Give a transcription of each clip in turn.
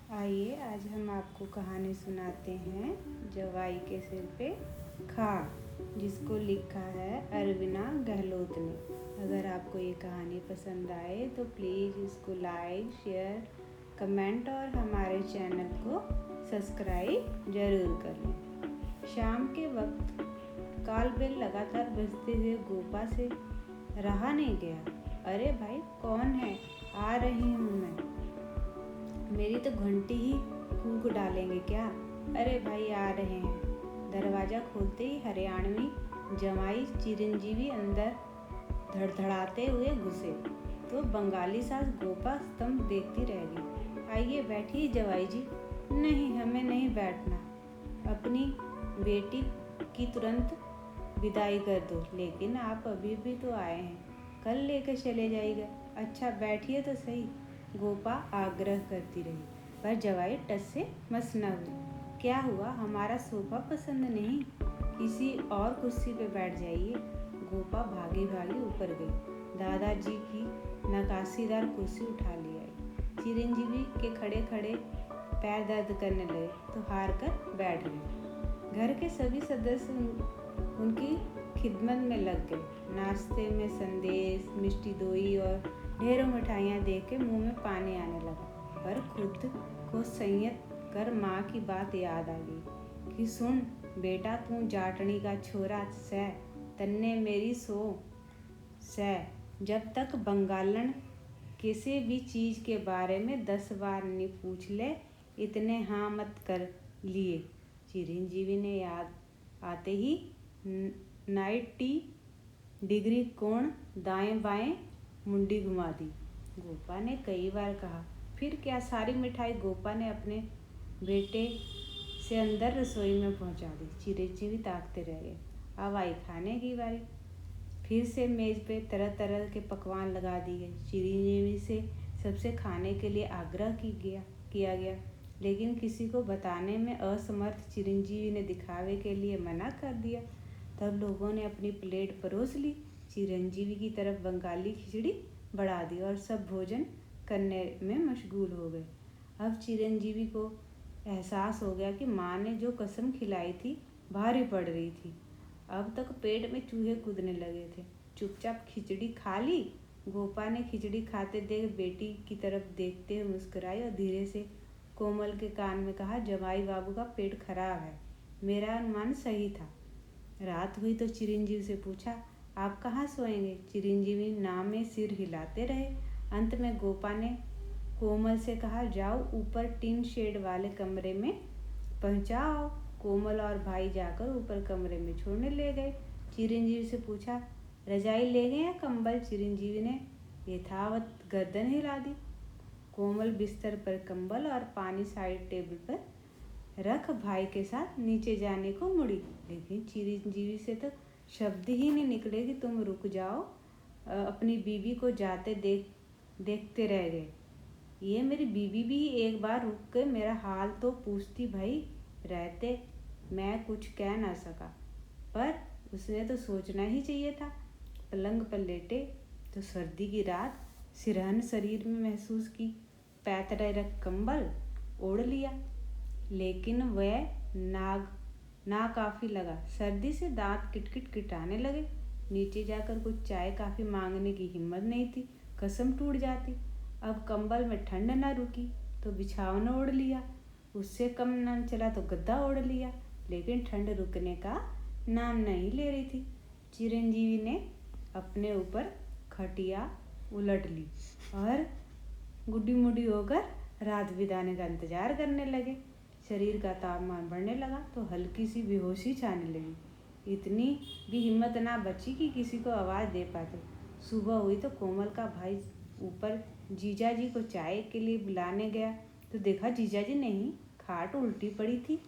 आइए आज हम आपको कहानी सुनाते हैं जवाई के सिर पे खाड़, जिसको लिखा है अरविना गहलोत ने। अगर आपको ये कहानी पसंद आए तो प्लीज़ इसको लाइक, शेयर, कमेंट और हमारे चैनल को सब्सक्राइब ज़रूर कर लें। शाम के वक्त काल बेल लगातार बजते हुए गोपा से रहा नहीं गया। अरे भाई, कौन है? आ रही हूँ मैं। मेरी तो घंटी ही फूंक डालेंगे क्या? अरे भाई, आ रहे हैं। दरवाज़ा खोलते ही हरियाणवी जमाई चिरंजीवी अंदर धड़धड़ाते हुए घुसे तो बंगाली सास गोपा स्तंभ देखती रह गई। आइए बैठिए जवाई जी। नहीं, हमें नहीं बैठना। अपनी बेटी की तुरंत विदाई कर दो। लेकिन आप अभी भी तो आए हैं, कल लेकर चले जाइएगा। अच्छा बैठिए तो सही, गोपा आग्रह करती रही, पर जवाई टस से मस न हुई। क्या हुआ? हमारा सोफा पसंद नहीं? किसी और कुर्सी पे बैठ जाइए। गोपा भागी भागी ऊपर गई, दादाजी की नकाशीदार कुर्सी उठा ले आई। चिरंजीवी के खड़े खड़े पैर दर्द करने लगे तो हार कर बैठ गए। घर के सभी सदस्य उनकी खिदमत में लग गए। नाश्ते में संदेश, मिष्टी दोई और ढेरों मिठाइयाँ देख के मुँह में पानी आने लगा, पर खुद को संयत कर माँ की बात याद आ गई कि सुन बेटा, तू जाटनी का छोरा सै, तन्ने मेरी सो सै। जब तक बंगालन किसी भी चीज़ के बारे में 10 बार नहीं पूछ ले, इतने हाँ मत कर लिए। चिरंजीवी ने याद आते ही 90 डिग्री कोण दाएं बाएं मुंडी घुमा दी। गोपा ने कई बार कहा, फिर क्या? सारी मिठाई गोपा ने अपने बेटे से अंदर रसोई में पहुंचा दी। चिरंजीवी ताकते रह गए। अब आई खाने की बारी। फिर से मेज पे तरह तरह के पकवान लगा दिए गए। चिरंजीवी से सबसे खाने के लिए आग्रह किया गया, लेकिन किसी को बताने में असमर्थ चिरंजीवी ने दिखावे के लिए मना कर दिया। तब लोगों ने अपनी प्लेट परोस ली। चिरंजीवी की तरफ बंगाली खिचड़ी बढ़ा दी और सब भोजन करने में मशगूल हो गए। अब चिरंजीवी को एहसास हो गया कि माँ ने जो कसम खिलाई थी भारी पड़ रही थी। अब तक पेट में चूहे कूदने लगे थे। चुपचाप खिचड़ी खा ली। गोपा ने खिचड़ी खाते देख बेटी की तरफ देखते हुए मुस्कुराई और धीरे से कोमल के कान में कहा, जमाई बाबू का पेट खराब है। मेरा अनुमान सही था। रात हुई तो चिरंजीवी से पूछा, आप कहाँ सोएंगे? चिरंजीवी ना में सिर हिलाते रहे। अंत में गोपा ने कोमल से कहा, जाओ ऊपर टीन शेड वाले कमरे में पहुँचाओ। कोमल और भाई जाकर ऊपर कमरे में छोड़ने ले गए। चिरंजीवी से पूछा, रजाई ले गए या कंबल? चिरंजीवी ने यथावत गर्दन हिला दी। कोमल बिस्तर पर कंबल और पानी साइड टेबल पर रख भाई के साथ नीचे जाने को मुड़ी, लेकिन चिरंजीवी से तो शब्द ही नहीं निकले कि तुम रुक जाओ। अपनी बीवी को जाते देखते रह गए। ये मेरी बीवी भी एक बार रुक के मेरा हाल तो पूछती भाई। रहते मैं कुछ कह ना सका, पर उसने तो सोचना ही चाहिए था। पलंग पर लेटे तो सर्दी की रात सिरहन शरीर में महसूस की। पैतरे रख कंबल ओढ़ लिया, लेकिन वह ना काफ़ी लगा। सर्दी से दांत किटकिट किटाने लगे। नीचे जाकर कुछ चाय काफ़ी मांगने की हिम्मत नहीं थी, कसम टूट जाती। अब कंबल में ठंड न रुकी तो बिछावना ओढ़ लिया। उससे कम न चला तो गद्दा ओढ़ लिया, लेकिन ठंड रुकने का नाम नहीं ले रही थी। चिरंजीवी ने अपने ऊपर खटिया उलट ली और गुड्डी मुड्डी होकर रात बिताने का इंतजार करने लगे। शरीर का तापमान बढ़ने लगा तो हल्की सी बेहोशी छाने लगी। इतनी भी हिम्मत ना बची कि किसी को आवाज़ दे पाते। सुबह हुई तो कोमल का भाई ऊपर जीजाजी को चाय के लिए बुलाने गया तो देखा जीजाजी नहीं, खाट उल्टी पड़ी थी।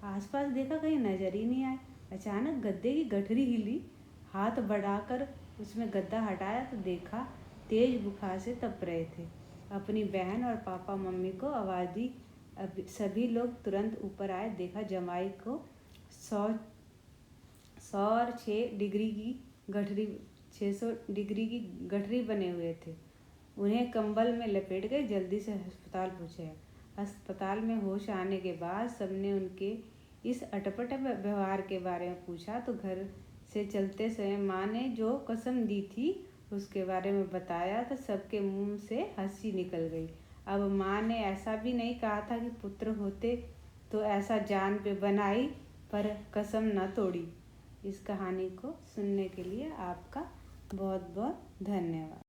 आसपास देखा, कहीं नजर ही नहीं आए। अचानक गद्दे की गठरी हिली। हाथ बढ़ाकर उसमें गद्दा हटाया तो देखा तेज बुखार से तप रहे थे। अपनी बहन और पापा मम्मी को आवाज़ दी। सभी लोग तुरंत ऊपर आए। देखा जमाई को 600 डिग्री की गठरी बने हुए थे। उन्हें कंबल में लपेट कर जल्दी से अस्पताल पहुँचाया। अस्पताल में होश आने के बाद सबने उनके इस अटपट व्यवहार के बारे में पूछा तो घर से चलते समय माँ ने जो कसम दी थी उसके बारे में बताया तो सबके मुंह से हंसी निकल गई। अब माँ ने ऐसा भी नहीं कहा था कि पुत्र होते तो ऐसा जान पे बनाई पर कसम न तोड़ी। इस कहानी को सुनने के लिए आपका बहुत बहुत धन्यवाद।